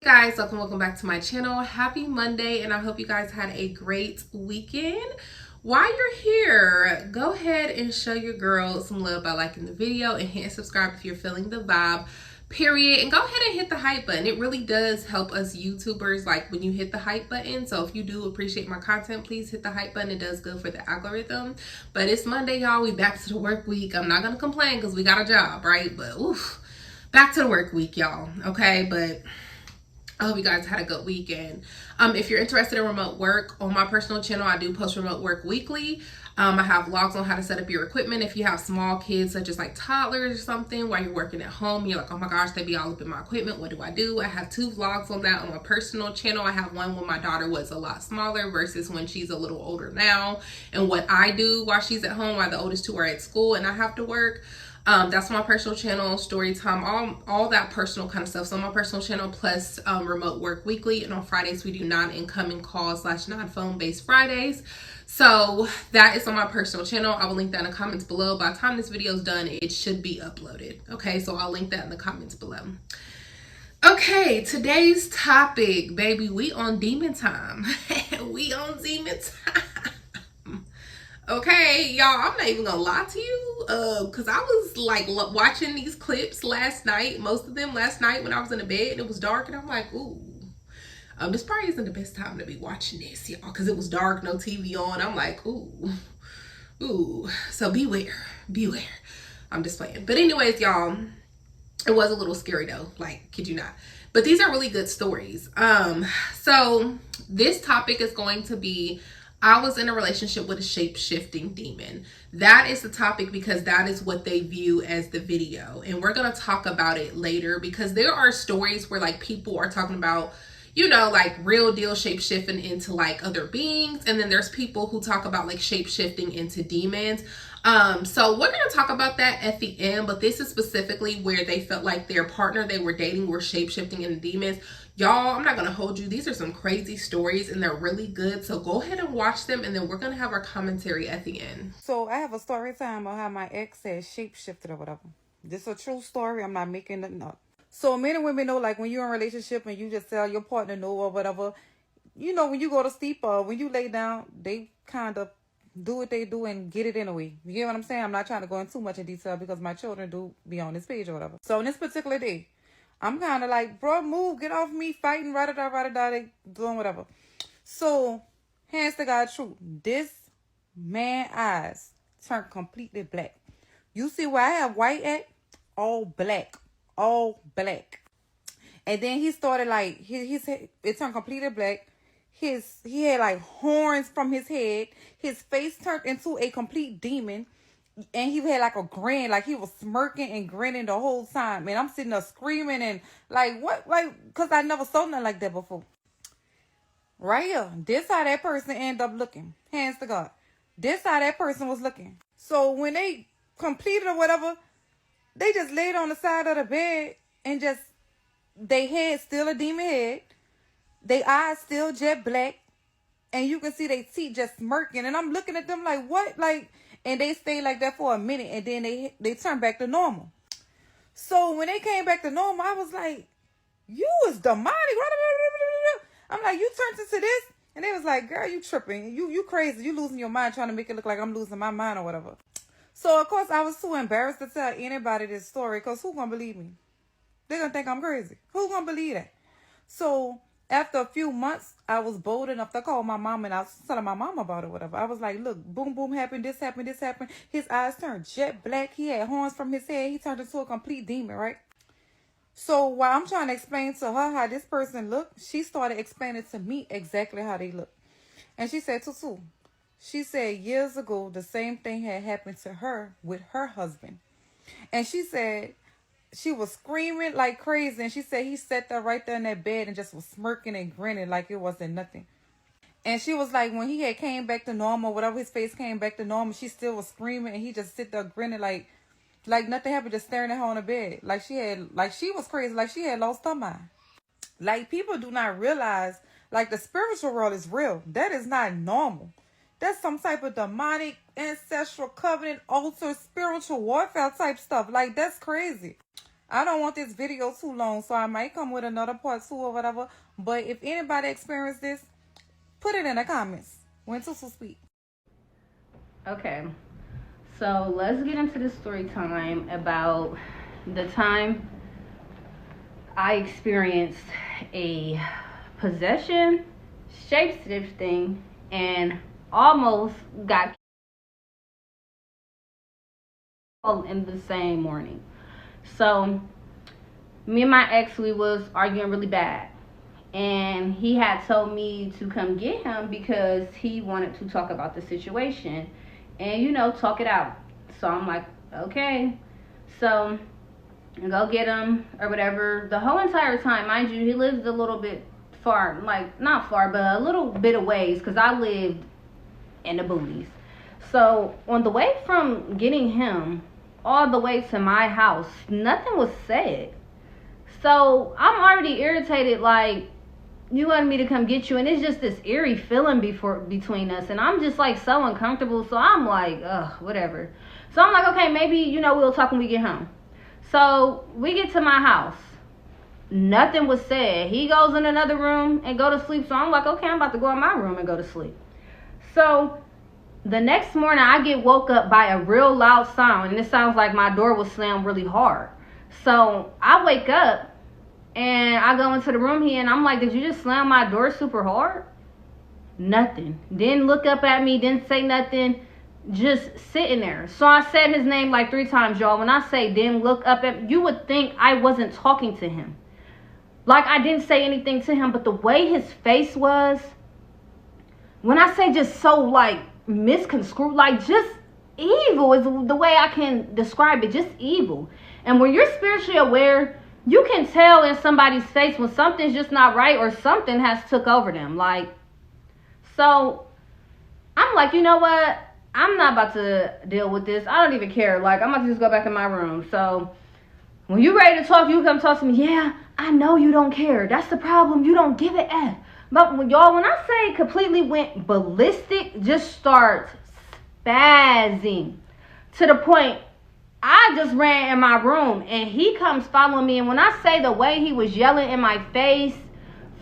Guys, welcome back to my channel. Happy Monday, and I hope you guys had a great weekend. While you're here, go ahead and show your girl some love by liking the video and hitting subscribe if you're feeling the vibe, period. And go ahead and hit the hype button. It really does help us YouTubers, like when you hit the hype button. So if you do appreciate my content, please hit the hype button. It does good for the algorithm. But it's Monday, y'all. We back to the work week. I'm not gonna complain because we got a job, right? But oof, back to the work week, y'all. Okay, but I hope you guys had a good weekend. If you're interested in remote work, on my personal channel, I do post remote work weekly. I have vlogs on how to set up your equipment. If you have small kids, such as like toddlers or something, while you're working at home, you're like, oh my gosh, they be all up in my equipment. What do? I have 2 vlogs on that on my personal channel. I have one when my daughter was a lot smaller versus when she's a little older now, and what I do while she's at home, while the oldest 2 are at school and I have to work. That's my personal channel, story time, all that personal kind of stuff. So on my personal channel, plus remote work weekly, and on Fridays we do non-incoming calls / non-phone based Fridays. So that is on my personal channel. I will link that in the comments below. By the time this video is done, it should be uploaded. Okay, so I'll link that in the comments below. Okay, today's topic, baby, we on demon time. We on demon time. Okay, y'all, I'm not even gonna lie to you, because I was like watching these clips last night, most of them last night when I was in the bed and it was dark, and I'm like, ooh, this probably isn't the best time to be watching this, y'all, because it was dark, no TV on. I'm like, ooh, so beware. I'm just playing. But anyways, y'all, it was a little scary though, like, kid you not. But these are really good stories. So this topic is going to be, I was in a relationship with a shape-shifting demon. That is the topic because that is what they view as the video. And we're going to talk about it later because there are stories where like people are talking about, you know, like real deal shape-shifting into like other beings. And then there's people who talk about like shape-shifting into demons. So we're going to talk about that at the end, but this is specifically where they felt like their partner they were dating were shape-shifting into demons. Y'all, I'm not going to hold you. These are some crazy stories and they're really good. So go ahead and watch them, and then we're going to have our commentary at the end. So I have a story time on how my ex has shapeshifted or whatever. This is a true story. I'm not making nothing up. So men and women know, like when you're in a relationship and you just tell your partner no or whatever, you know, when you go to sleep or when you lay down, they kind of do what they do and get it anyway. You get what I'm saying? I'm not trying to go in too much in detail because my children do be on this page or whatever. So on this particular day, I'm kind of like, bro, move, get off me, fighting, rah-da-da, they doing whatever. So, hands to God truth, this man eyes turned completely black. You see where I have white at? All black. And then he started like, it turned completely black. He had like horns from his head. His face turned into a complete demon. And he had like a grin, like he was smirking and grinning the whole time. Man, I'm sitting there screaming and like, what? Like, because I never saw nothing like that before. Right here. This how that person ended up looking. Hands to God. This how that person was looking. So when they completed or whatever, they just laid on the side of the bed and just, they head still a demon head. They eyes still jet black. And you can see they teeth just smirking. And I'm looking at them like, what? Like, and they stayed like that for a minute, and then they turned back to normal. So when they came back to normal, I was like, you is demonic. I'm like, you turned into this? And they was like, girl, you tripping. You crazy. You losing your mind trying to make it look like I'm losing my mind or whatever. So, of course, I was too embarrassed to tell anybody this story because who gonna believe me? They're gonna think I'm crazy. Who gonna believe that? So after a few months, I was bold enough to call my mom, and I was telling my mom about it, whatever. I was like, look, boom, boom happened, this happened. His eyes turned jet black. He had horns from his head. He turned into a complete demon, right? So while I'm trying to explain to her how this person looked, she started explaining to me exactly how they look. And she said, Tutu, she said years ago, the same thing had happened to her with her husband. And she said, she was screaming like crazy, and she said he sat there right there in that bed and just was smirking and grinning like it wasn't nothing. And she was like, when he had came back to normal, whatever, his face came back to normal, she still was screaming, and he just sit there grinning like nothing happened, just staring at her on the bed. Like she was crazy, like she had lost her mind. Like, people do not realize, like, the spiritual world is real. That is not normal. That's some type of demonic, ancestral covenant, altar, spiritual warfare type stuff. Like, that's crazy. I don't want this video too long, so I might come with another part 2 or whatever. But if anybody experienced this, put it in the comments. When Tusu speak. Okay, so let's get into the story time about the time I experienced a possession, shape-shifting, and almost got killed in the same morning. So me and my ex, we was arguing really bad, and he had told me to come get him because he wanted to talk about the situation and, you know, talk it out. So I'm like, okay. So I go get him or whatever. The whole entire time, mind you, he lives a little bit far, like not far, but a little bit of ways, because I lived in the boonies. So on the way from getting him all the way to my house, nothing was said. So I'm already irritated, like, you wanted me to come get you, and it's just this eerie feeling between us, and I'm just like so uncomfortable. So I'm like, ugh, whatever. So I'm like, okay, maybe, you know, we'll talk when we get home. So we get to my house, nothing was said. He goes in another room and go to sleep. So I'm like, okay, I'm about to go in my room and go to sleep. So the next morning I get woke up by a real loud sound, and it sounds like my door was slammed really hard. So I wake up and I go into the room here, and I'm like, did you just slam my door super hard? Nothing. Didn't look up at me, didn't say nothing, just sitting there. So I said his name like 3 times, y'all. When I say didn't look up at, you would think I wasn't talking to him. Like I didn't say anything to him, but the way his face was, when I say just so like misconstrued, like just evil is the way I can describe it, just evil. And when you're spiritually aware, you can tell in somebody's face when something's just not right or something has took over them. Like, so I'm like, you know what? I'm not about to deal with this. I don't even care. Like, I'm about to just go back in my room. So when you're ready to talk, you come talk to me. Yeah, I know you don't care. That's the problem. You don't give a F. But when I say completely went ballistic, just start spazzing to the point I just ran in my room, and he comes following me. And when I say the way he was yelling in my face,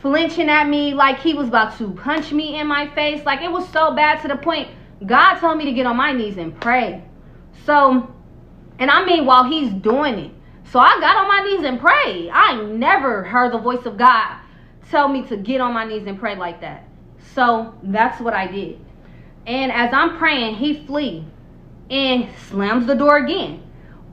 flinching at me like he was about to punch me in my face, like it was so bad to the point God told me to get on my knees and pray. So, and I mean while he's doing it. So I got on my knees and prayed. I never heard the voice of God tell me to get on my knees and pray like that. So that's what I did. And as I'm praying, he flee and slams the door again.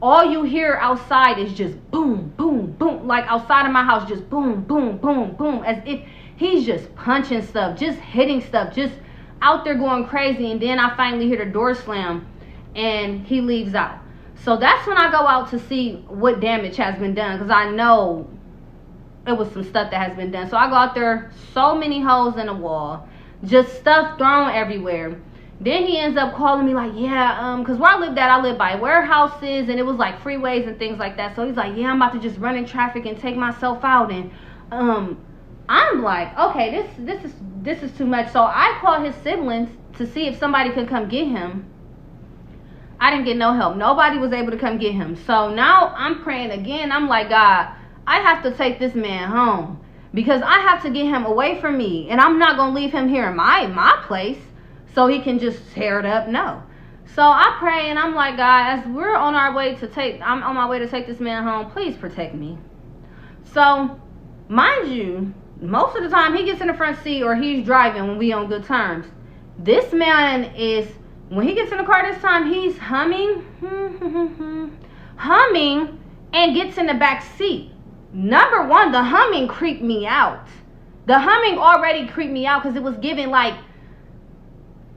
All you hear outside is just boom, boom, boom. Like outside of my house, just boom, boom, boom, boom. As if he's just punching stuff, just hitting stuff, just out there going crazy. And then I finally hear the door slam and he leaves out. So that's when I go out to see what damage has been done, because I know it was some stuff that has been done. So I go out there, so many holes in the wall, just stuff thrown everywhere. Then he ends up calling me like, yeah, because where I lived at, I lived by warehouses, and it was like freeways and things like that. So he's like, yeah, I'm about to just run in traffic and take myself out. And I'm like, okay, this is too much. So I called his siblings to see if somebody could come get him. I didn't get no help. Nobody was able to come get him. So now I'm praying again. I'm like, God, I have to take this man home, because I have to get him away from me, and I'm not gonna leave him here in my place so he can just tear it up. No. So I pray, and I'm like, God, as we're on our way I'm on my way to take this man home, please protect me. So mind you, most of the time he gets in the front seat or he's driving when we on good terms. This man is, when he gets in the car this time, he's humming and gets in the back seat. Number one, the humming creeped me out. The humming already creeped me out because it was giving like,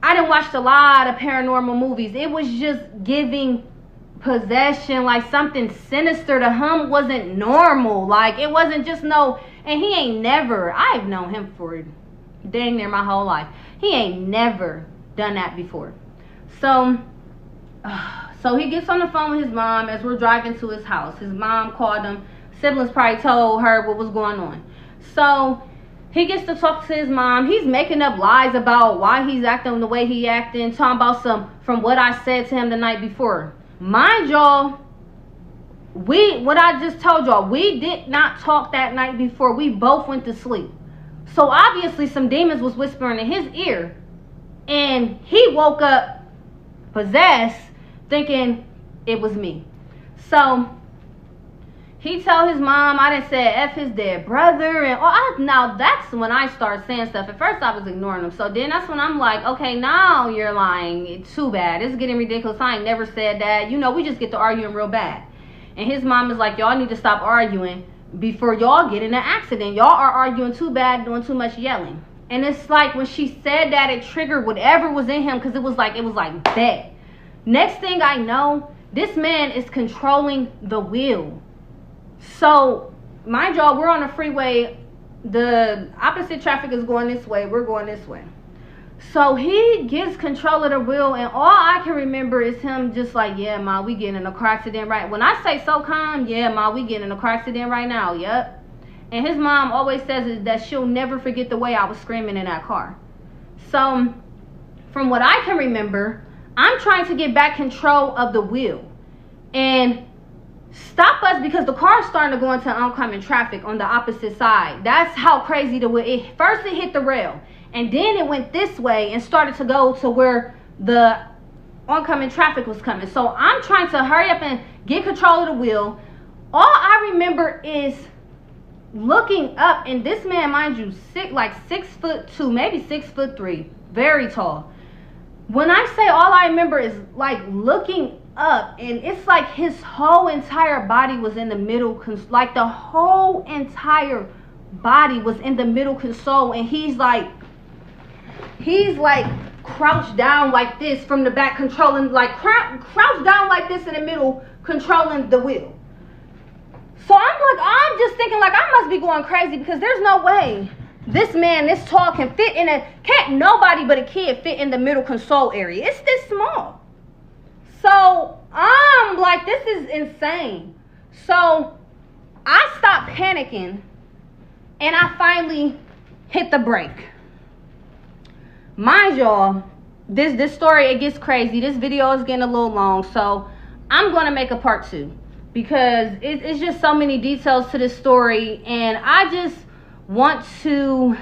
I done watched a lot of paranormal movies. It was just giving possession, like something sinister. The hum wasn't normal. Like it wasn't just no, and he ain't never, I've known him for dang near my whole life. He ain't never done that before. So he gets on the phone with his mom as we're driving to his house. His mom called him. Siblings probably told her what was going on. So he gets to talk to his mom. He's making up lies about why he's acting the way he acting, talking about some from what I said to him the night before. Mind y'all, what I just told y'all, we did not talk that night before we both went to sleep. So obviously some demons was whispering in his ear, and he woke up possessed thinking it was me. So he told his mom, I done said F his dead brother, and now that's when I start saying stuff. At first I was ignoring him, so then that's when I'm like, okay, now you're lying. It's too bad. It's getting ridiculous. I ain't never said that. You know, we just get to arguing real bad. And his mom is like, y'all need to stop arguing before y'all get in an accident. Y'all are arguing too bad, doing too much yelling. And it's like when she said that, it triggered whatever was in him, because it was like that. Next thing I know, this man is controlling the wheel. So, mind y'all, we're on a freeway. The opposite traffic is going this way. We're going this way. So he gets control of the wheel, and all I can remember is him just like, yeah, ma, we getting in a car accident right. When I say so calm, yeah, ma, we getting in a car accident right now. Yep. And his mom always says is that she'll never forget the way I was screaming in that car. So, from what I can remember, I'm trying to get back control of the wheel and stop us, because the car's starting to go into oncoming traffic on the opposite side. That's how crazy the wheel. First it hit the rail, and then it went this way and started to go to where the oncoming traffic was coming. So I'm trying to hurry up and get control of the wheel. All I remember is looking up, and this man, mind you, 6'2", maybe 6'3", very tall. When I say all I remember is like looking up, and it's like his whole entire body was in the middle, like the whole entire body was in the middle console, and he's like crouched down like this from the back, controlling, like crouched down like this in the middle, controlling the wheel. So I'm just thinking like I must be going crazy, because there's no way this man this tall can fit can't nobody but a kid fit in the middle console area. It's this small. So I'm like, this is insane. So I stopped panicking, and I finally hit the brake. Mind y'all, this story, it gets crazy. This video is getting a little long, so I'm going to make a part 2, because it's just so many details to this story, and I just want to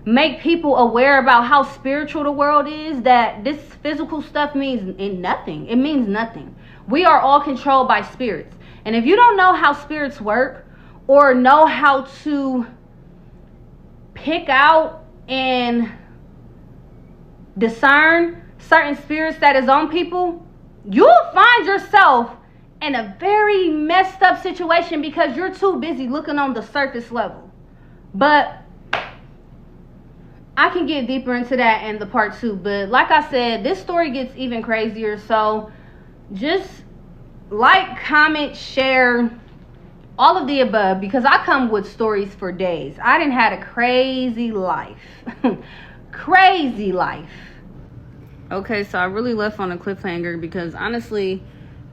make people aware about how spiritual the world is, that this physical stuff means nothing. It means nothing. We are all controlled by spirits. And if you don't know how spirits work, or know how to pick out and discern certain spirits that is on people, you'll find yourself in a very messed up situation, because you're too busy looking on the surface level. But I can get deeper into that in the part 2. But like I said, this story gets even crazier. So just like, comment, share, all of the above, because I come with stories for days. I done had a crazy life. Crazy life. Okay, so I really left on a cliffhanger, because honestly,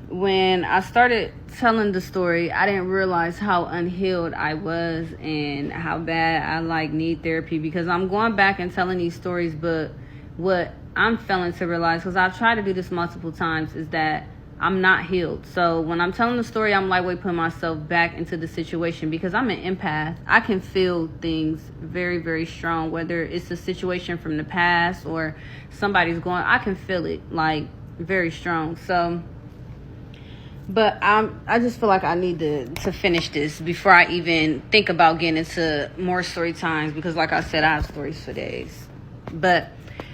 when I started telling the story, I didn't realize how unhealed I was and how bad I need therapy, because I'm going back and telling these stories, but what I'm failing to realize, because I've tried to do this multiple times, is that I'm not healed. So when I'm telling the story, I'm lightweight putting myself back into the situation, because I'm an empath. I can feel things very, very strong, whether it's a situation from the past or somebody's going, I can feel it very strong. So, but I just feel like I need to finish this before I even think about getting into more story times, because like I said, I have stories for days. But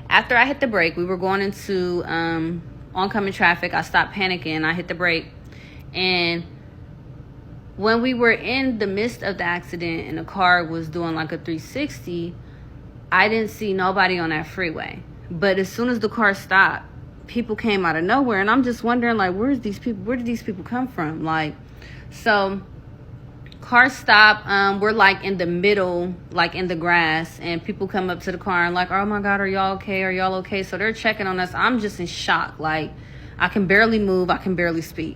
after I hit the brake, we were going into oncoming traffic. I stopped panicking. I hit the brake, and when we were in the midst of the accident and the car was doing a 360, I didn't see nobody on that freeway. But as soon as the car stopped, people came out of nowhere, and I'm just wondering, where did these people come from? So car stop, we're in the middle, in the grass, and people come up to the car and oh my God, are y'all okay? So they're checking on us. I'm just in shock. I can barely move, I can barely speak.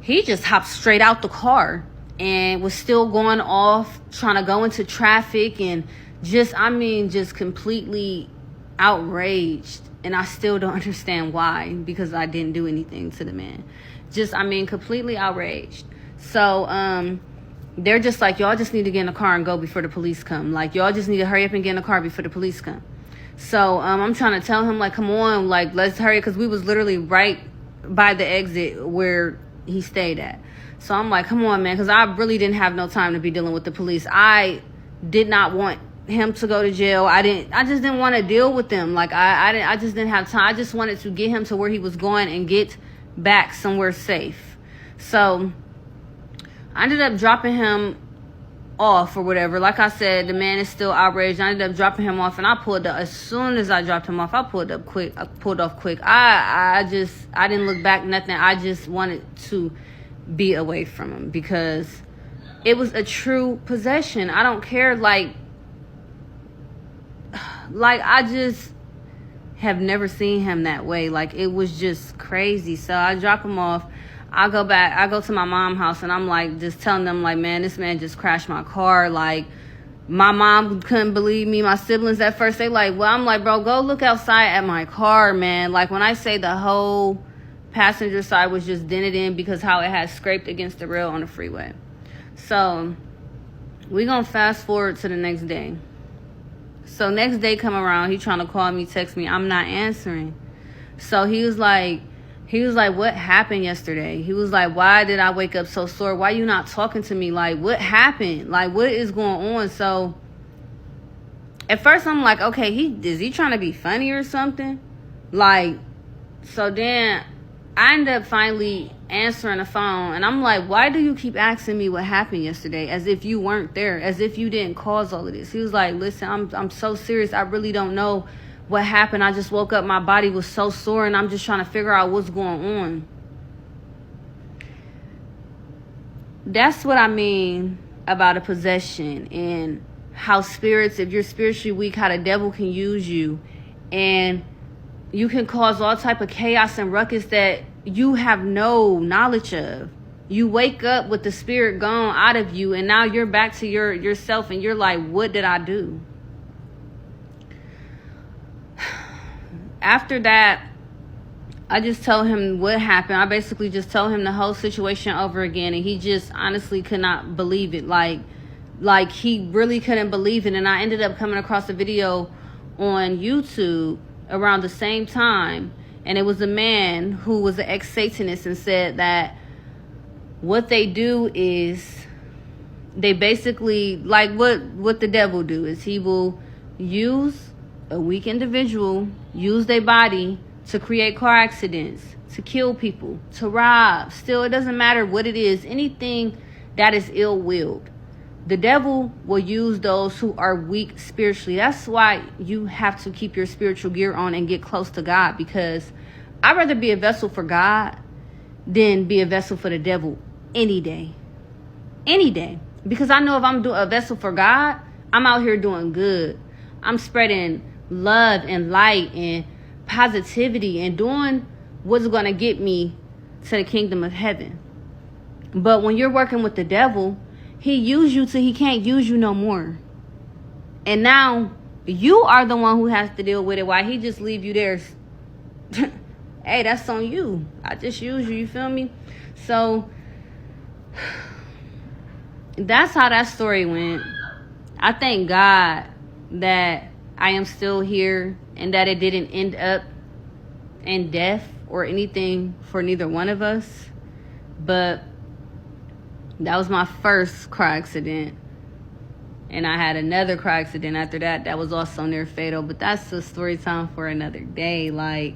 He just hopped straight out the car and was still going off, trying to go into traffic, and just completely outraged. And I still don't understand why, because I didn't do anything to the man. Completely outraged. So they're just like, y'all just need to get in the car and go before the police come. Like, y'all just need to hurry up and get in the car before the police come. So I'm trying to tell him, like, come on, like, let's hurry, because we was literally right by the exit where he stayed at. So I'm like, come on, man, because I really didn't have no time to be dealing with the police. I did not want him to go to jail. I just didn't want to deal with them. Like, I just didn't have time. I just wanted to get him to where he was going and get back somewhere safe. So I ended up dropping him off or whatever. Like I said, the man is still outraged. I ended up dropping him off, and I pulled up. As soon as I dropped him off, I pulled off quick. I didn't look back, nothing. I just wanted to be away from him because it was a true possession. I don't care. Like I just have never seen him that way. Like, it was just crazy. So I drop him off. I go back, I go to my mom's house, and I'm like, just telling them, like, man, this man just crashed my car. Like, my mom couldn't believe me. My siblings at first, they like, well, I'm like, bro, go look outside at my car, man. Like, when I say the whole passenger side was just dented in because how it had scraped against the rail on the freeway. So we gonna fast forward to the next day. So next day come around, he trying to call me, text me. I'm not answering. So he was like, what happened yesterday? He was like, why did I wake up so sore? Why you not talking to me? Like, what happened? Like, what is going on? So at first I'm like, okay, is he trying to be funny or something? Like, so then I end up finally answering the phone, and I'm like, why do you keep asking me what happened yesterday as if you weren't there, as if you didn't cause all of this? He was like, listen, I'm so serious. I really don't know what happened. I just woke up. My body was so sore, and I'm just trying to figure out what's going on. That's what I mean about a possession, and how spirits, if you're spiritually weak, how the devil can use you, and you can cause all type of chaos and ruckus that you have no knowledge of. You wake up with the spirit gone out of you, and now you're back to yourself, and you're like, what did I do? After that, I just told him what happened. I basically just told him the whole situation over again, and he just honestly could not believe it. Like he really couldn't believe it. And I ended up coming across a video on YouTube around the same time, and it was a man who was an ex-Satanist and said that what they do is they basically, like what the devil do is he will use a weak individual, use their body to create car accidents, to kill people, to rob, steal. It doesn't matter what it is, anything that is ill-willed. The devil will use those who are weak spiritually. That's why you have to keep your spiritual gear on and get close to God, because I'd rather be a vessel for God than be a vessel for the devil any day. Any day. Because I know if I'm a vessel for God, I'm out here doing good. I'm spreading love and light and positivity and doing what's going to get me to the kingdom of heaven. But when you're working with the devil, he used you till he can't use you no more. And now you are the one who has to deal with it, while he just leave you there. Hey, that's on you. I just use you, you feel me? So that's how that story went. I thank God that I am still here and that it didn't end up in death or anything for neither one of us. But that was my first car accident. And I had another car accident after that. That was also near fatal. But that's a story time for another day. Like,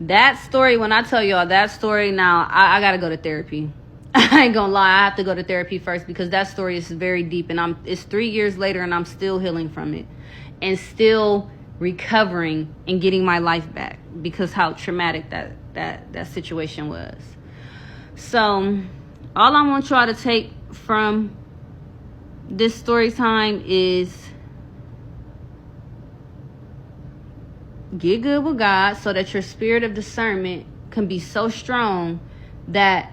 that story, when I tell y'all that story, now I got to go to therapy. I ain't gonna lie. I have to go to therapy first, because that story is very deep. And it's 3 years later, and I'm still healing from it. And still recovering and getting my life back, because how traumatic that situation was. So all I want y'all to take from this story time is get good with God, so that your spirit of discernment can be so strong that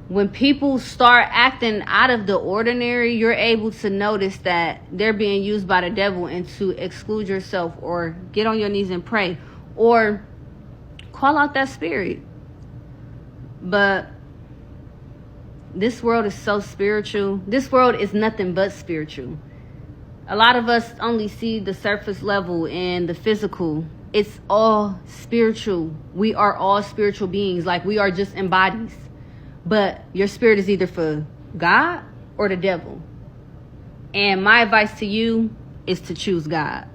when people start acting out of the ordinary, you're able to notice that they're being used by the devil, and to exclude yourself, or get on your knees and pray, or call out that spirit. But This world is so spiritual. This world is nothing but spiritual. A lot of us only see the surface level and the physical. It's all spiritual. We are all spiritual beings. Like, we are just in bodies. But your spirit is either for God or the devil. And my advice to you is to choose God.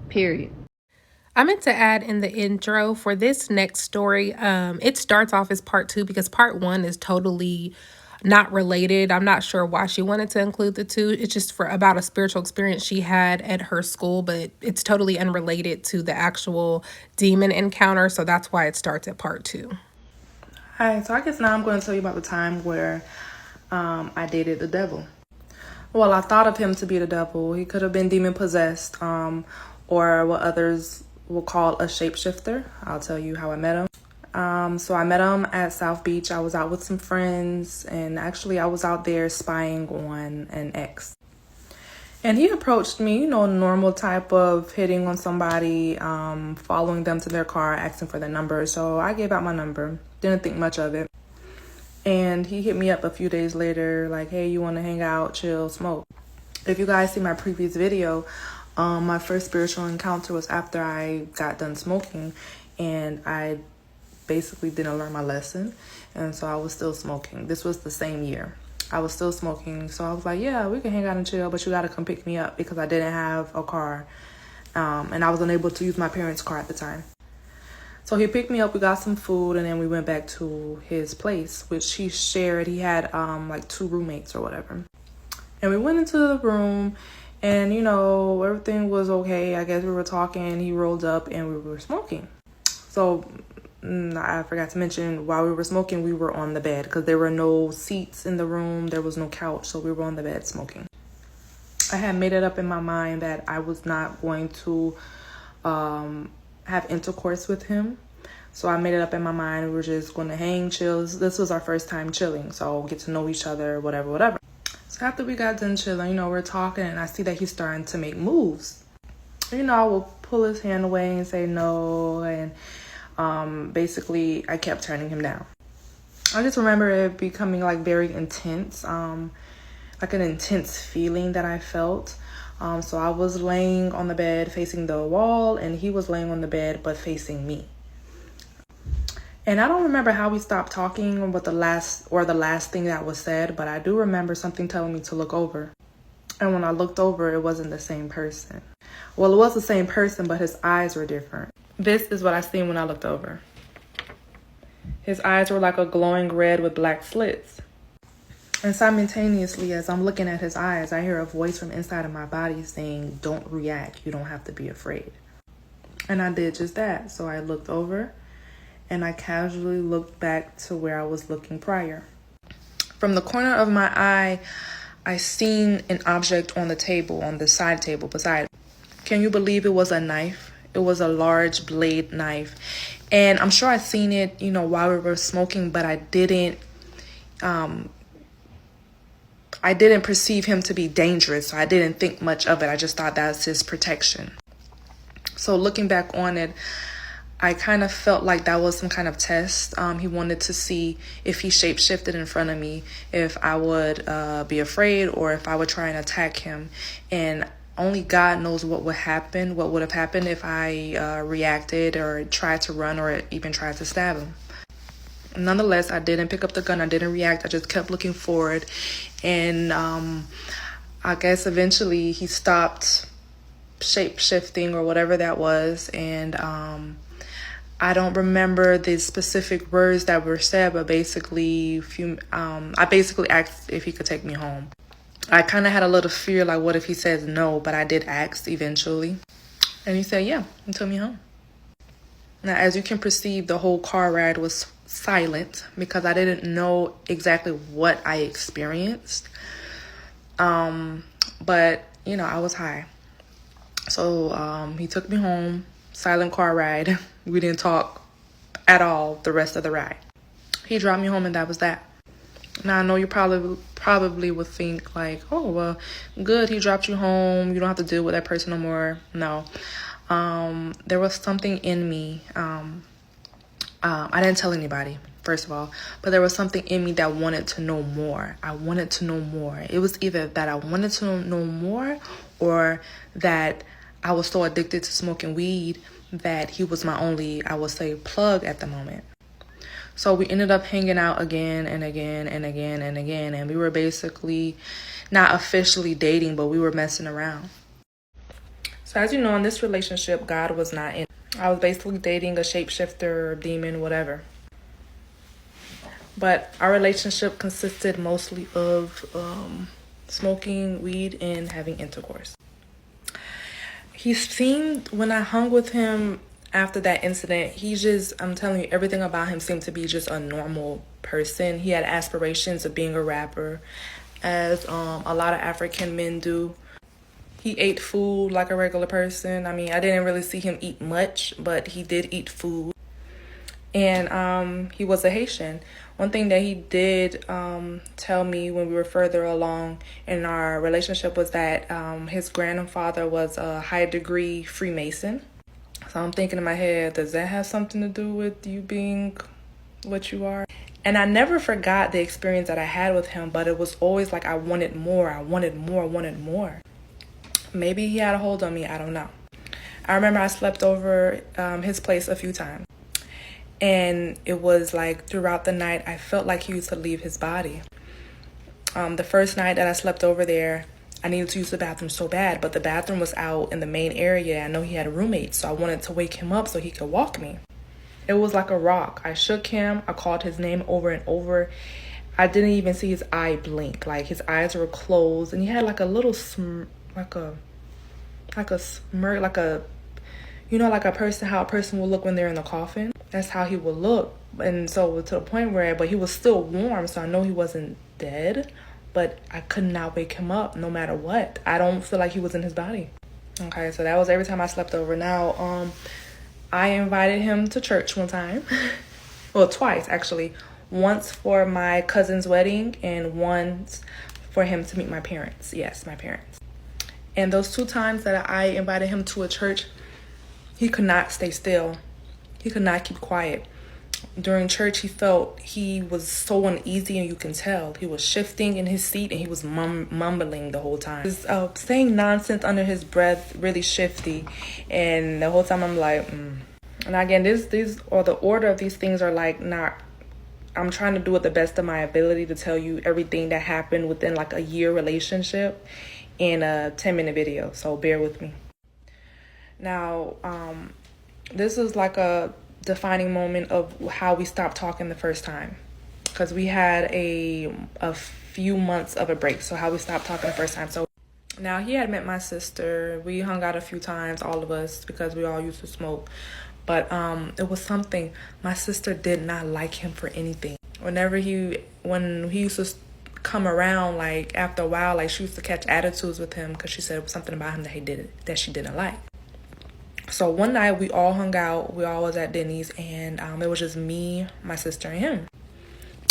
Period. I meant to add in the intro for this next story, it starts off as part 2 because part 1 is totally not related. I'm not sure why she wanted to include the two. It's just for about a spiritual experience she had at her school, but it's totally unrelated to the actual demon encounter. So that's why it starts at part 2. Hi, so I guess now I'm going to tell you about the time where I dated the devil. Well, I thought of him to be the devil. He could have been demon possessed, or what others will call a shapeshifter. I'll tell you how I met him. So I met him at South Beach. I was out with some friends, and actually I was out there spying on an ex. And he approached me, normal type of hitting on somebody, following them to their car, asking for their number. So I gave out my number. Didn't think much of it. And he hit me up a few days later, like, hey, you want to hang out, chill, smoke? If you guys see my previous video, my first spiritual encounter was after I got done smoking, and I basically didn't learn my lesson, and so I was still smoking. This was the same year. I was still smoking, so I was like, yeah, we can hang out and chill, but you got to come pick me up because I didn't have a car, and I was unable to use my parents' car at the time. So he picked me up, we got some food, and then we went back to his place, which he shared. He had like 2 roommates or whatever. And we went into the room, and everything was okay. I guess we were talking, he rolled up, and we were smoking. So I forgot to mention, while we were smoking, we were on the bed because there were no seats in the room. There was no couch, so we were on the bed smoking. I had made it up in my mind that I was not going to have intercourse with him. So I made it up in my mind we were just going to hang, chill. This was our first time chilling, so get to know each other, whatever. So after we got done chilling, we're talking, and I see that he's starting to make moves. I will pull his hand away and say no, and basically I kept turning him down. I just remember it becoming like very intense, like an intense feeling that I felt. So I was laying on the bed facing the wall, and he was laying on the bed but facing me. And I don't remember how we stopped talking or the last thing that was said, but I do remember something telling me to look over. And when I looked over, it wasn't the same person. Well, it was the same person, but his eyes were different. This is what I seen when I looked over. His eyes were like a glowing red with black slits. And simultaneously, as I'm looking at his eyes, I hear a voice from inside of my body saying, don't react. You don't have to be afraid. And I did just that. So I looked over, and I casually looked back to where I was looking prior. From the corner of my eye, I seen an object on the table, on the side table beside. Can you believe it was a knife? It was a large blade knife. And I'm sure I seen it, while we were smoking, but I didn't perceive him to be dangerous. So I didn't think much of it. I just thought that's his protection. So looking back on it, I kind of felt like that was some kind of test. He wanted to see if he shapeshifted in front of me, if I would be afraid, or if I would try and attack him. And only God knows what would have happened if I reacted or tried to run or even tried to stab him. Nonetheless, I didn't pick up the gun. I didn't react. I just kept looking forward. And I guess eventually he stopped shape-shifting or whatever that was. And I don't remember the specific words that were said, but basically, I basically asked if he could take me home. I kind of had a little fear, like, what if he says no? But I did ask eventually. And he said, yeah, and took me home. Now, as you can perceive, the whole car ride was silent because I didn't know exactly what I experienced. But, I was high. So he took me home, silent car ride. We didn't talk at all the rest of the ride. He dropped me home, and that was that. Now, I know you probably would think like, oh, well, good, he dropped you home. You don't have to deal with that person no more. No. There was something in me. I didn't tell anybody. first of all, but there was something in me that wanted to know more. I wanted to know more. It was either that I wanted to know more, or that I was so addicted to smoking weed that he was my only, I would say, plug at the moment. So we ended up hanging out again and again and again and again, and we were basically not officially dating, but we were messing around. So as you know, in this relationship, God was not in. I was basically dating a shapeshifter, demon, whatever. But our relationship consisted mostly of smoking weed and having intercourse. He seemed, when I hung with him after that incident, I'm telling you, everything about him seemed to be just a normal person. He had aspirations of being a rapper, as a lot of African men do. He ate food like a regular person. I mean, I didn't really see him eat much, but he did eat food. And he was a Haitian. One thing that he did tell me when we were further along in our relationship was that his grandfather was a high-degree Freemason. So I'm thinking in my head, does that have something to do with you being what you are? And I never forgot the experience that I had with him, but it was always like I wanted more, I wanted more, I wanted more. Maybe he had a hold on me, I don't know. I remember I slept over his place a few times. And it was like throughout the night, I felt like he used to leave his body. The first night that I slept over there, I needed to use the bathroom so bad, but the bathroom was out in the main area. I know he had a roommate, so I wanted to wake him up so he could walk me. It was like a rock. I shook him. I called his name over and over. I didn't even see his eye blink. Like, his eyes were closed, and he had like a little smirk, like a like a person, how a person will look when they're in the coffin. That's how he would look. And so to the point where, but he was still warm, so I know he wasn't dead, but I could not wake him up no matter what. I don't feel like he was in his body. Okay, so that was every time I slept over. Now, I invited him to church one time. Well, twice, actually. Once for my cousin's wedding and once for him to meet my parents. Yes, my parents. And those 2 times that I invited him to a church, he could not stay still. He could not keep quiet. During church, he felt he was so uneasy, and you can tell. He was shifting in his seat, and he was mumbling the whole time. He was saying nonsense under his breath, really shifty. And the whole time I'm like, And again, these or the order of these things are like not, I'm trying to do it the best of my ability to tell you everything that happened within like a year relationship in a 10-minute video. So bear with me. Now, this is like a defining moment of how we stopped talking the first time, because we had a few months of a break. So how we stopped talking the first time. So now he had met my sister. We hung out a few times, all of us, because we all used to smoke. But it was something, my sister did not like him for anything. When he used to come around, like after a while, like she used to catch attitudes with him because she said it was something about him that she didn't like. So one night we all hung out. We all was at Denny's, and it was just me, my sister, and him.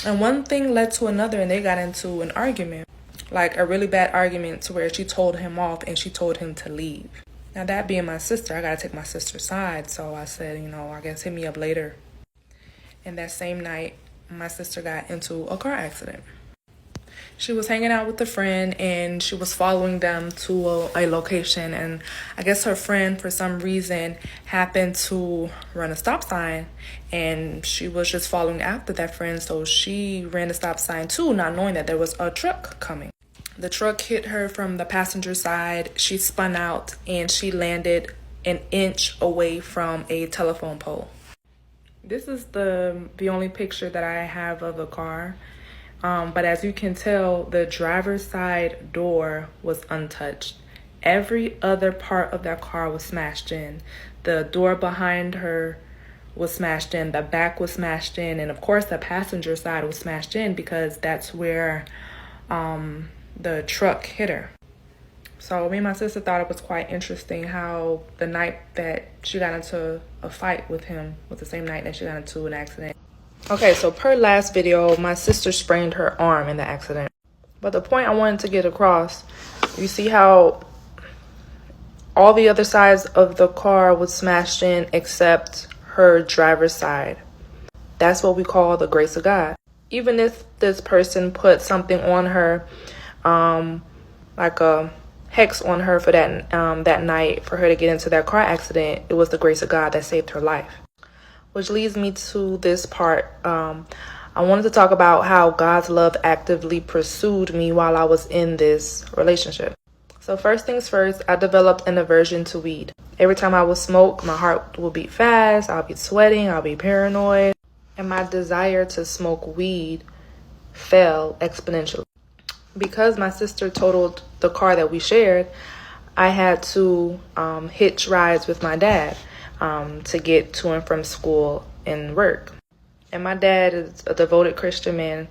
And one thing led to another, and they got into an argument, like a really bad argument, to where she told him off and she told him to leave. Now, that being my sister, I gotta take my sister's side. So I said, I guess hit me up later. And that same night, my sister got into a car accident. She was hanging out with a friend, and she was following them to a location. And I guess her friend, for some reason, happened to run a stop sign. And she was just following after that friend. So she ran the stop sign too, not knowing that there was a truck coming. The truck hit her from the passenger side. She spun out, and she landed an inch away from a telephone pole. This is the only picture that I have of the car. But as you can tell, the driver's side door was untouched. Every other part of that car was smashed in. The door behind her was smashed in. The back was smashed in. And of course, the passenger side was smashed in because that's where the truck hit her. So me and my sister thought it was quite interesting how the night that she got into a fight with him was the same night that she got into an accident. Okay, so per last video, my sister sprained her arm in the accident. But the point I wanted to get across, you see how all the other sides of the car was smashed in except her driver's side. That's what we call the grace of God. Even if this person put something on her, like a hex on her for that night for her to get into that car accident, it was the grace of God that saved her life. Which leads me to this part. I wanted to talk about how God's love actively pursued me while I was in this relationship. So first things first, I developed an aversion to weed. Every time I would smoke, my heart would beat fast, I'll be sweating, I'll be paranoid, and my desire to smoke weed fell exponentially. Because my sister totaled the car that we shared, I had to hitch rides with my dad to get to and from school and work. And my dad is a devoted Christian man.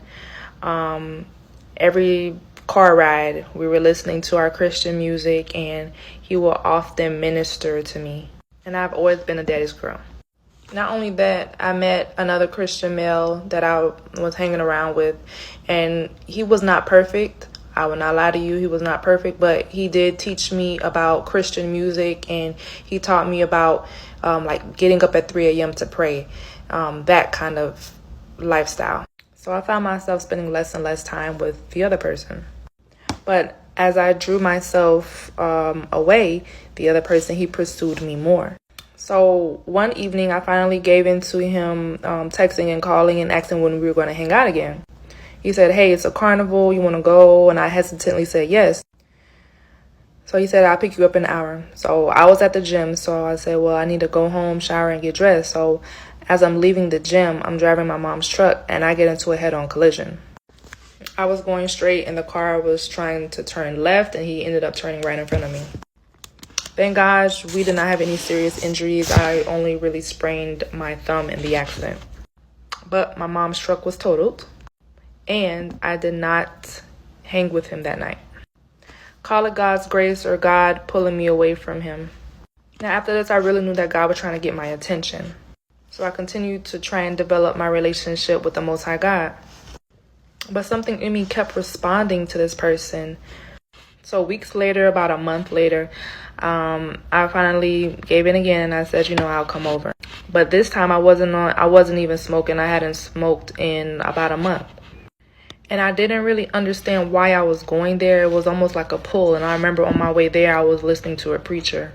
Every car ride, we were listening to our Christian music, and he will often minister to me. And I've always been a daddy's girl. Not only that, I met another Christian male that I was hanging around with, and he was not perfect. I will not lie to you, he was not perfect, but he did teach me about Christian music, and he taught me about like getting up at 3 a.m. to pray, that kind of lifestyle. So I found myself spending less and less time with the other person. But as I drew myself away, the other person, he pursued me more. So one evening, I finally gave in to him texting and calling and asking when we were going to hang out again. He said, hey, it's a carnival, you want to go? And I hesitantly said yes. So he said, I'll pick you up in an hour. So I was at the gym, so I said, well, I need to go home, shower, and get dressed. So as I'm leaving the gym, I'm driving my mom's truck, and I get into a head-on collision. I was going straight, and the car was trying to turn left, and he ended up turning right in front of me. Thank gosh, we did not have any serious injuries. I only really sprained my thumb in the accident. But my mom's truck was totaled, and I did not hang with him that night. Call it God's grace or God pulling me away from him. Now, after this, I really knew that God was trying to get my attention. So I continued to try and develop my relationship with the Most High God. But something in me kept responding to this person. So weeks later, about a month later, I finally gave in again, and I said, I'll come over. But this time I wasn't even smoking. I hadn't smoked in about a month. And I didn't really understand why I was going there. It was almost like a pull. And I remember on my way there, I was listening to a preacher.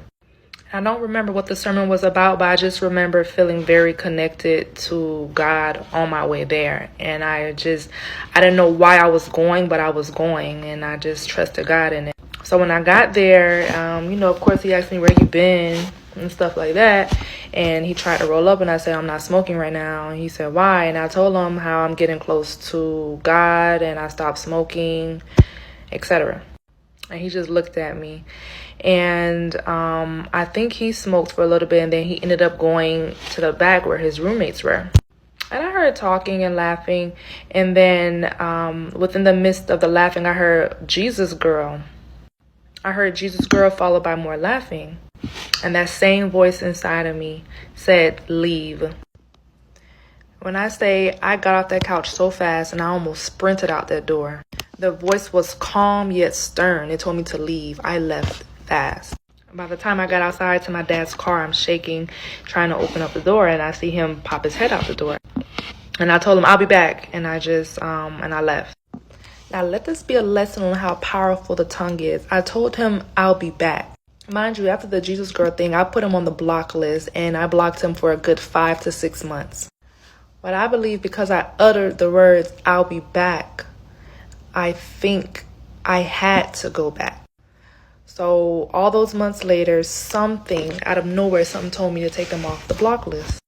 I don't remember what the sermon was about, but I just remember feeling very connected to God on my way there. And I didn't know why I was going, but I was going, and I just trusted God in it. So when I got there, of course, he asked me where you been and stuff like that. And he tried to roll up, and I said, I'm not smoking right now. And he said, why? And I told him how I'm getting close to God and I stopped smoking, etc. And he just looked at me. And I think he smoked for a little bit, and then he ended up going to the back where his roommates were. And I heard talking and laughing. And then within the midst of the laughing, I heard Jesus girl. I heard Jesus girl followed by more laughing. And that same voice inside of me said, leave. When I say I got off that couch so fast and I almost sprinted out that door. The voice was calm yet stern. It told me to leave. I left fast. By the time I got outside to my dad's car, I'm shaking, trying to open up the door, and I see him pop his head out the door. And I told him, I'll be back. And I left. Now, let this be a lesson on how powerful the tongue is. I told him I'll be back. Mind you, after the Jesus girl thing, I put him on the block list, and I blocked him for a good 5 to 6 months. But I believe because I uttered the words, I'll be back, I think I had to go back. So all those months later, something out of nowhere, something told me to take him off the block list.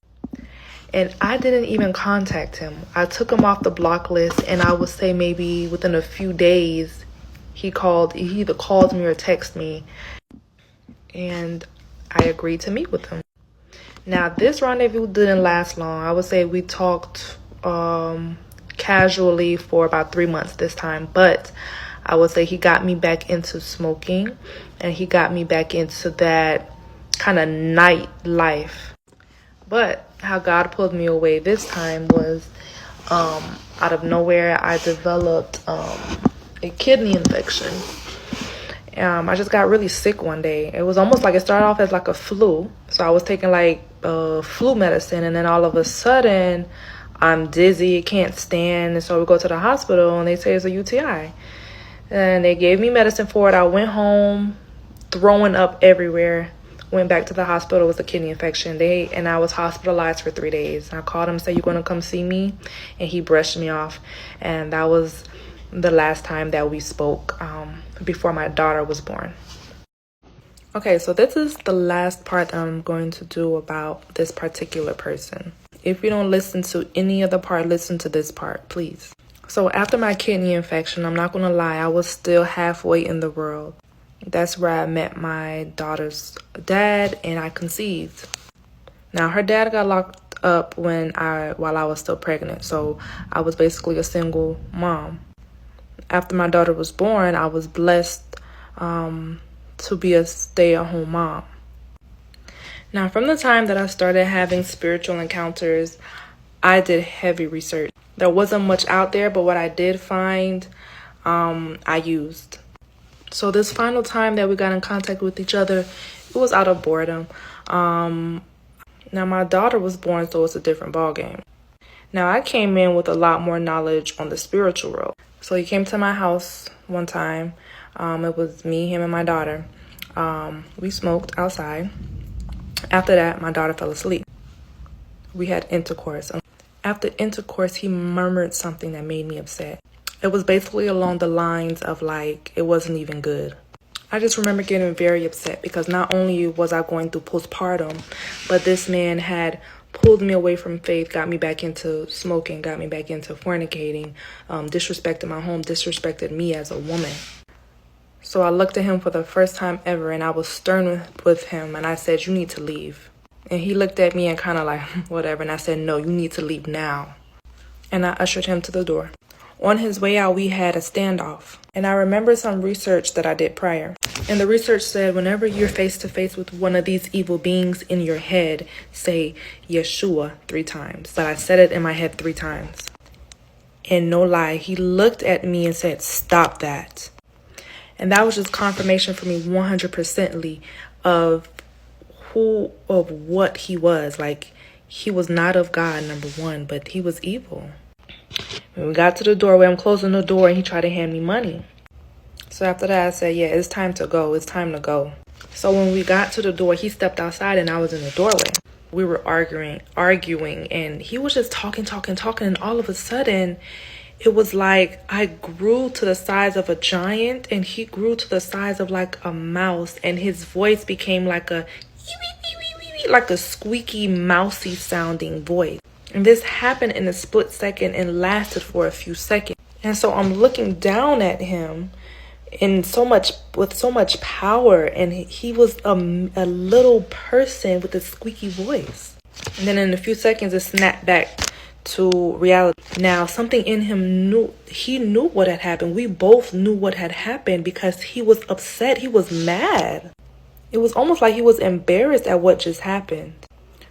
And I didn't even contact him. I took him off the block list, and I would say maybe within a few days, he either called me or texted me, and I agreed to meet with him. Now, this rendezvous didn't last long. I would say we talked casually for about 3 months this time, but I would say he got me back into smoking, and he got me back into that kind of night life. But how God pulled me away this time was out of nowhere, I developed a kidney infection. I just got really sick one day. It was almost like it started off as like a flu. So I was taking like flu medicine, and then all of a sudden I'm dizzy, can't stand. And so we go to the hospital and they say it's a UTI. And they gave me medicine for it. I went home throwing up everywhere. Went back to the hospital. It was a kidney infection. And I was hospitalized for 3 days. I called him, said, "You gonna come see me?" And he brushed me off. And that was the last time that we spoke before my daughter was born. Okay, so this is the last part that I'm going to do about this particular person. If you don't listen to any other part, listen to this part, please. So after my kidney infection, I'm not going to lie, I was still halfway in the world. That's where I met my daughter's dad and I conceived. Now, her dad got locked up while I was still pregnant, so I was basically a single mom. After my daughter was born, I was blessed to be a stay-at-home mom. Now, from the time that I started having spiritual encounters, I did heavy research. There wasn't much out there, but what I did find, I used. So this final time that we got in contact with each other, it was out of boredom. Now, my daughter was born, so it's a different ballgame. Now, I came in with a lot more knowledge on the spiritual world. So he came to my house one time. It was me, him, and my daughter. We smoked outside. After that, my daughter fell asleep. We had intercourse. After intercourse, he murmured something that made me upset. It was basically along the lines of like, it wasn't even good. I just remember getting very upset because not only was I going through postpartum, but this man had pulled me away from faith, got me back into smoking, got me back into fornicating, disrespected my home, disrespected me as a woman. So I looked at him for the first time ever and I was stern with him and I said, "You need to leave." And he looked at me and kind of like, whatever. And I said, "No, you need to leave now." And I ushered him to the door. On his way out, we had a standoff. And I remember some research that I did prior. And the research said, whenever you're face to face with one of these evil beings in your head, say Yeshua 3 times. But I said it in my head 3 times. And no lie, he looked at me and said, "Stop that." And that was just confirmation for me 100%ly of what he was. Like, he was not of God, number one, but he was evil. When we got to the doorway, I'm closing the door and he tried to hand me money. So after that, I said, "Yeah, it's time to go. It's time to go." So when we got to the door, he stepped outside and I was in the doorway. We were arguing, and he was just talking. And all of a sudden, it was like I grew to the size of a giant and he grew to the size of like a mouse, and his voice became like a squeaky, mousy sounding voice. And this happened in a split second and lasted for a few seconds. And so I'm looking down at him with so much power, and he was a little person with a squeaky voice. And then in a few seconds, it snapped back to reality. Now, something in him knew what had happened. We both knew what had happened because he was upset. He was mad. It was almost like he was embarrassed at what just happened.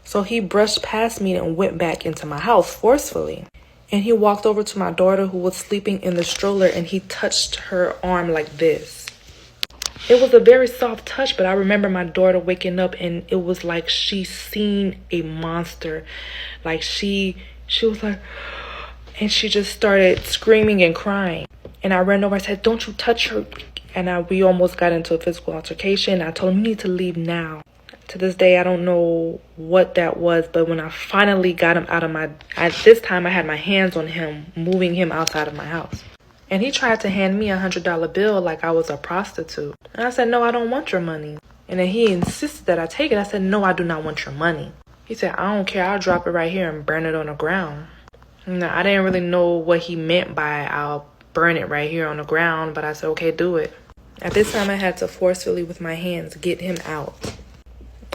So he brushed past me and went back into my house forcefully. And he walked over to my daughter who was sleeping in the stroller and he touched her arm like this. It was a very soft touch, but I remember my daughter waking up and it was like she seen a monster. Like she was like, and she just started screaming and crying. And I ran over and said, "Don't you touch her." And we almost got into a physical altercation. I told him, "You need to leave now." To this day, I don't know what that was, but when I finally got him out of this time I had my hands on him, moving him outside of my house. And he tried to hand me $100 bill like I was a prostitute. And I said, "No, I don't want your money." And then he insisted that I take it. I said, "No, I do not want your money." He said, "I don't care. I'll drop it right here and burn it on the ground." Now, I didn't really know what he meant by "I'll burn it right here on the ground," but I said, "Okay, do it." At this time, I had to forcefully with my hands get him out.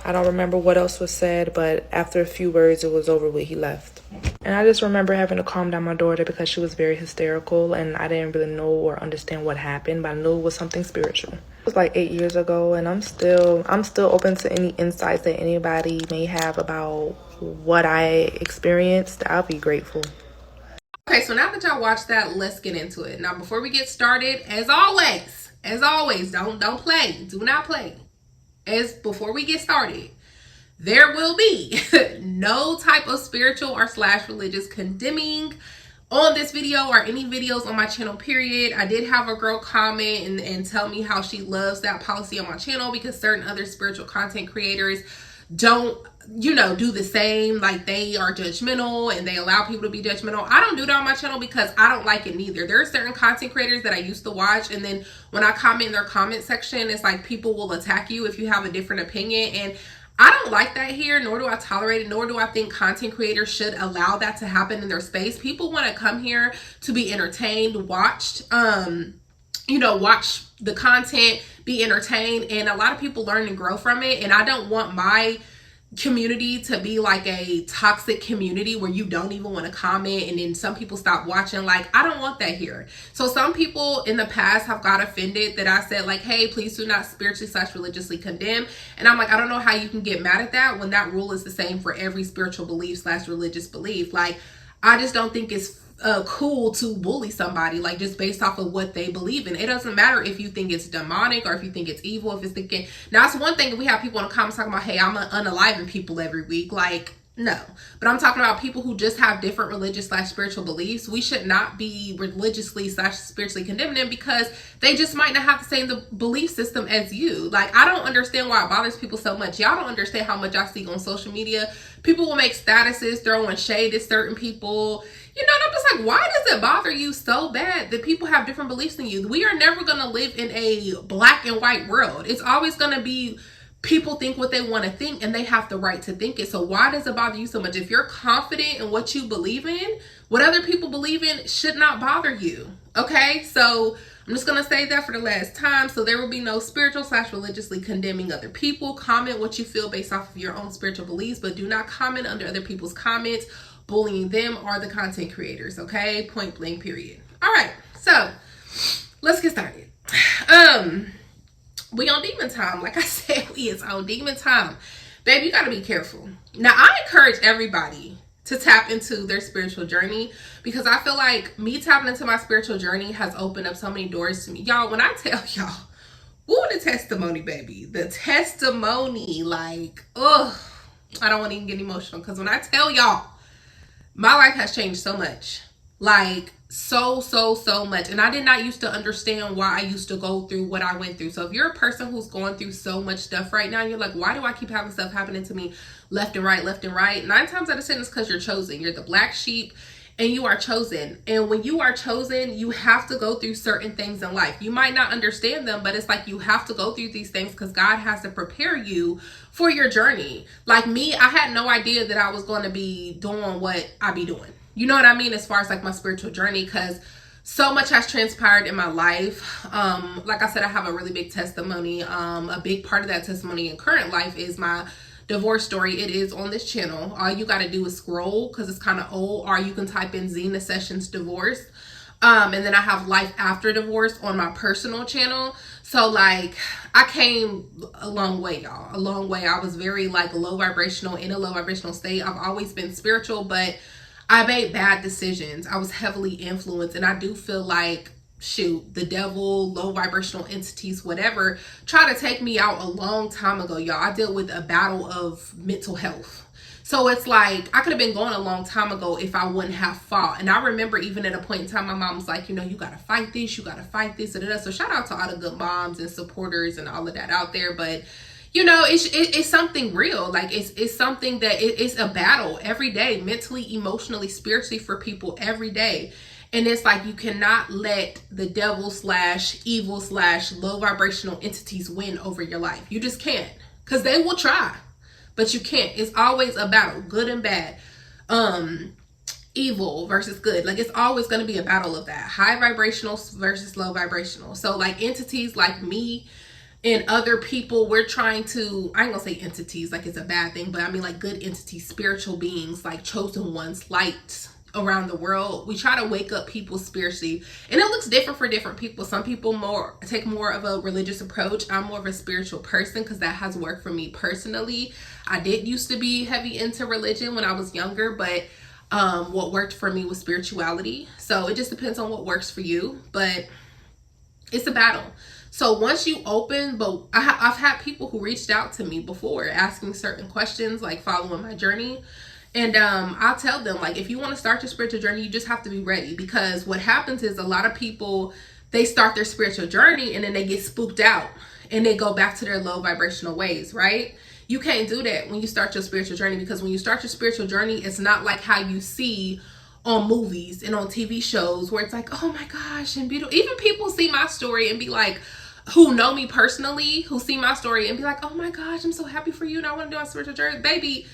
I don't remember what else was said, but after a few words, it was over with. He left. And I just remember having to calm down my daughter because she was very hysterical and I didn't really know or understand what happened, but I knew it was something spiritual. It was like 8 years ago, and I'm still open to any insights that anybody may have about what I experienced. I'll be grateful. Okay, so now that y'all watched that, let's get into it. Now, before we get started, as always, don't play. Do not play. Before we get started, there will be no type of spiritual or / religious condemning on this video or any videos on my channel, period. I did have a girl comment and tell me how she loves that policy on my channel because certain other spiritual content creators don't, you know, do the same. Like, they are judgmental and they allow people to be judgmental. I don't do that on my channel because I don't like it neither. There are certain content creators that I used to watch, and then when I comment in their comment section, it's like people will attack you if you have a different opinion, and I don't like that here, nor do I tolerate it, nor do I think content creators should allow that to happen in their space. People want to come here to be entertained, watched, you know, watch the content, be entertained, and a lot of people learn and grow from it. And I don't want my community to be like a toxic community where you don't even want to comment and then some people stop watching. Like, I don't want that here. So some people in the past have got offended that I said, like, hey, please do not spiritually / religiously condemn. And I'm like, I don't know how you can get mad at that when that rule is the same for every spiritual belief / religious belief. Like, I just don't think it's cool to bully somebody, like, just based off of what they believe in. It doesn't matter if you think it's demonic or if you think it's evil, if it's thinking. Now, it's one thing if we have people in the comments talking about, hey, I'm unaliving people every week. Like, no. But I'm talking about people who just have different religious / spiritual beliefs. We should not be religiously / spiritually condemning them because they just might not have the same belief system as you. Like, I don't understand why it bothers people so much. Y'all don't understand how much I see on social media. People will make statuses throwing shade at certain people. You know, and I'm just like, why does it bother you so bad that people have different beliefs than you? We are never going to live in a black and white world. It's always going to be people think what they want to think and they have the right to think it. So why does it bother you so much? If you're confident in what you believe in, what other people believe in should not bother you. Okay? So I'm just going to say that for the last time. So there will be no spiritual / religiously condemning other people. Comment what you feel based off of your own spiritual beliefs, but do not comment under other people's comments, bullying them or the content creators. Okay? Point blank, period. All right. So let's get started. We on demon time. Like I said, we is on demon time. Baby, you got to be careful. Now, I encourage everybody to tap into their spiritual journey because I feel like me tapping into my spiritual journey has opened up so many doors to me. Y'all, when I tell y'all, woo, the testimony, baby. The testimony, like, ugh. I don't want to even get emotional because when I tell y'all, my life has changed so much. Like, so much. And I did not used to understand why I used to go through what I went through. So if you're a person who's going through so much stuff right now, you're like, why do I keep having stuff happening to me left and right? 9 times out of 10 is because you're chosen. You're the black sheep and you are chosen. And when you are chosen, you have to go through certain things in life. You might not understand them, but it's like you have to go through these things because God has to prepare you for your journey. Like me, I had no idea that I was going to be doing what I be doing. You know what I mean? As far as like my spiritual journey, because so much has transpired in my life. Like I said, I have a really big testimony. A big part of that testimony in current life is my divorce story. It is on this channel. All you got to do is scroll because it's kind of old, or you can type in Zena Sessions divorce. And then I have life after divorce on my personal channel. So like I came a long way, y'all, a long way. I was very like low vibrational, in a low vibrational state. I've always been spiritual, but I made bad decisions. I was heavily influenced, and I do feel like, shoot, the devil, low vibrational entities, whatever, tried to take me out a long time ago, y'all. I dealt with a battle of mental health. So it's like, I could have been going a long time ago if I wouldn't have fought. And I remember even at a point in time, my mom was like, you know, you got to fight this, you got to fight this. So shout out to all the good moms and supporters and all of that out there. But you know, it's something real. Like it's something that it's a battle every day, mentally, emotionally, spiritually, for people every day. And it's like you cannot let the devil / evil / low vibrational entities win over your life. You just can't, because they will try, but you can't. It's always a battle, good and bad, evil versus good. Like it's always going to be a battle of that, high vibrational versus low vibrational. So like entities like me and other people, we're trying to, I ain't gonna say entities like it's a bad thing, but I mean like good entities, spiritual beings, like chosen ones, lights around the world. We try to wake up people spiritually, and it looks different for different people. Some people take more of a religious approach. I'm more of a spiritual person because that has worked for me personally. I did used to be heavy into religion when I was younger, but what worked for me was spirituality. So it just depends on what works for you, but it's a battle. So once you open, but I've had people who reached out to me before asking certain questions, like following my journey. And I'll tell them, like, if you want to start your spiritual journey, you just have to be ready. Because what happens is a lot of people, they start their spiritual journey and then they get spooked out and they go back to their low vibrational ways, right? You can't do that when you start your spiritual journey, because when you start your spiritual journey, it's not like how you see on movies and on TV shows where it's like, oh my gosh, and beautiful. Even people see my story and be like, who know me personally, who see my story and be like, oh my gosh, I'm so happy for you and I want to do a spiritual journey. Baby,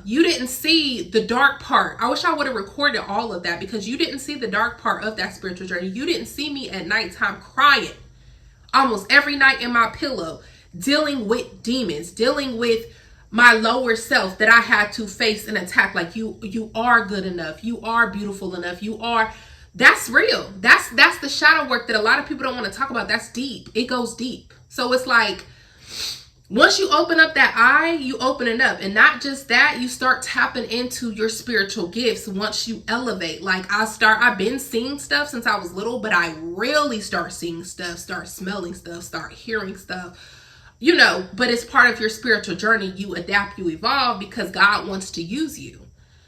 you didn't see the dark part. I wish I would have recorded all of that, because you didn't see the dark part of that spiritual journey. You didn't see me at nighttime crying almost every night in my pillow, dealing with demons, dealing with my lower self that I had to face and attack. Like, you are good enough. You are beautiful enough. That's real. That's the shadow work that a lot of people don't want to talk about. That's deep. It goes deep. So it's like, once you open up that eye, you open it up. And not just that, you start tapping into your spiritual gifts once you elevate. Like, I've been seeing stuff since I was little, but I really start seeing stuff, start smelling stuff, start hearing stuff. You know, but it's part of your spiritual journey. You adapt, you evolve, because God wants to use you,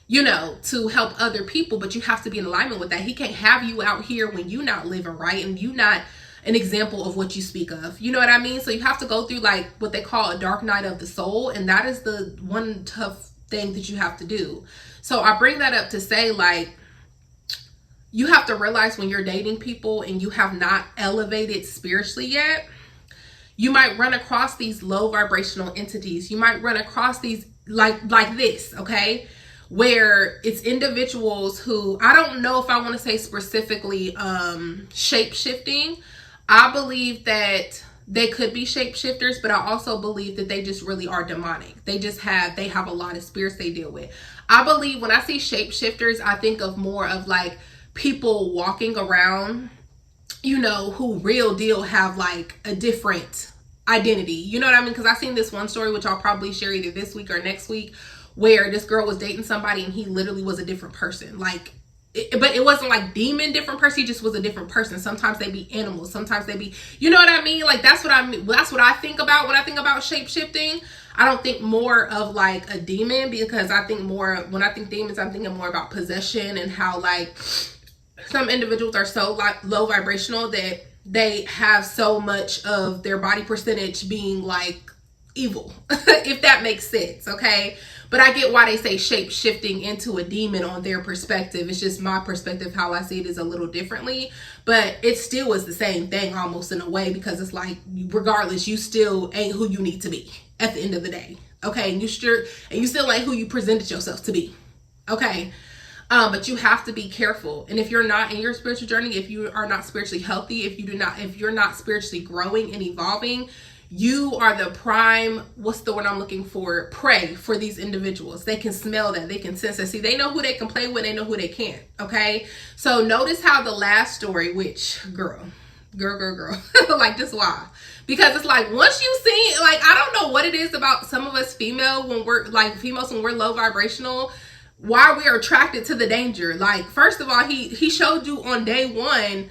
you know, to help other people. But you have to be in alignment with that. He can't have you out here when you're not living right and you not an example of what you speak of. You know what I mean? So you have to go through like what they call a dark night of the soul. And that is the one tough thing that you have to do. So I bring that up to say, like, you have to realize when you're dating people and you have not elevated spiritually yet, you might run across these low vibrational entities. You might run across these like this, okay? Where it's individuals who, I don't know if I want to say specifically shape-shifting. I believe that they could be shapeshifters, but I also believe that they just really are demonic. They have a lot of spirits they deal with. I believe when I see shapeshifters, I think of more of like people walking around, you know, who real deal have like a different identity. You know what I mean? Because I've seen this one story, which I'll probably share either this week or next week, where this girl was dating somebody and he literally was a different person. Like, but it wasn't like demon different person. He just was a different person. Sometimes they be animals. Sometimes they be, you know what I mean? Like, that's what I mean. That's what I think about when I think about shape shifting. I don't think more of like a demon, because I think more, when I think demons, I'm thinking more about possession and how like some individuals are so like low vibrational that they have so much of their body percentage being like evil, if that makes sense, okay? But I get why they say shape shifting into a demon on their perspective. It's just my perspective, how I see it is a little differently, but it still is the same thing almost in a way, because it's like, regardless, you still ain't who you need to be at the end of the day, okay? And you still ain't who you presented yourself to be, okay? But you have to be careful. And if you're not in your spiritual journey, if you are not spiritually healthy, if you're not spiritually growing and evolving, you are the prime, what's the word I'm looking for? Prey for these individuals. They can smell that. They can sense that. See, they know who they can play with. They know who they can't. Okay. So notice how the last story, which girl, like, just why? Because it's like, once you see, like, I don't know what it is about some of us females when we're low vibrational, why we are attracted to the danger. Like, first of all, he showed you on day one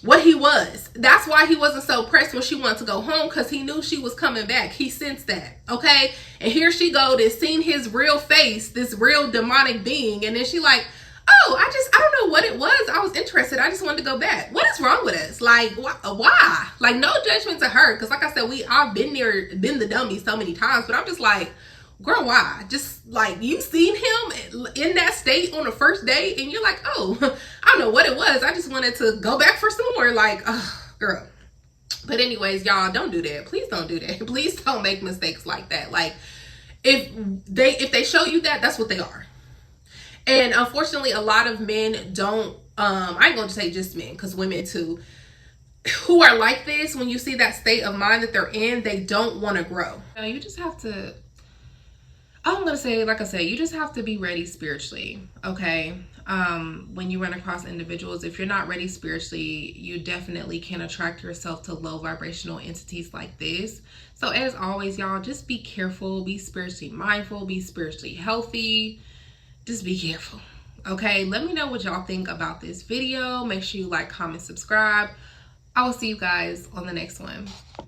what he was. That's why he wasn't so pressed when she wanted to go home, because he knew she was coming back. He sensed that, okay? And here she go, to seen his real face, this real demonic being, and then she like, oh, I don't know what it was. I was interested. I just wanted to go back. What is wrong with us? Like, why? Like, no judgment to her, because like I said, I've been the dummy so many times, but I'm just like, girl, why? Just like, you seen him in that state on the first day and you're like, oh, I don't know what it was. I just wanted to go back for some more. Like, oh, girl. But anyways, y'all, don't do that. Please don't do that. Please don't make mistakes like that. Like, if they show you that, that's what they are. And unfortunately, a lot of men don't, I ain't gonna say just men, because women too, who are like this, when you see that state of mind that they're in, they don't want to grow. You just have to, I'm going to say, like I said, you just have to be ready spiritually, okay? When you run across individuals, if you're not ready spiritually, you definitely can attract yourself to low vibrational entities like this. So as always, y'all, just be careful, be spiritually mindful, be spiritually healthy. Just be careful, okay? Let me know what y'all think about this video. Make sure you like, comment, subscribe. I will see you guys on the next one.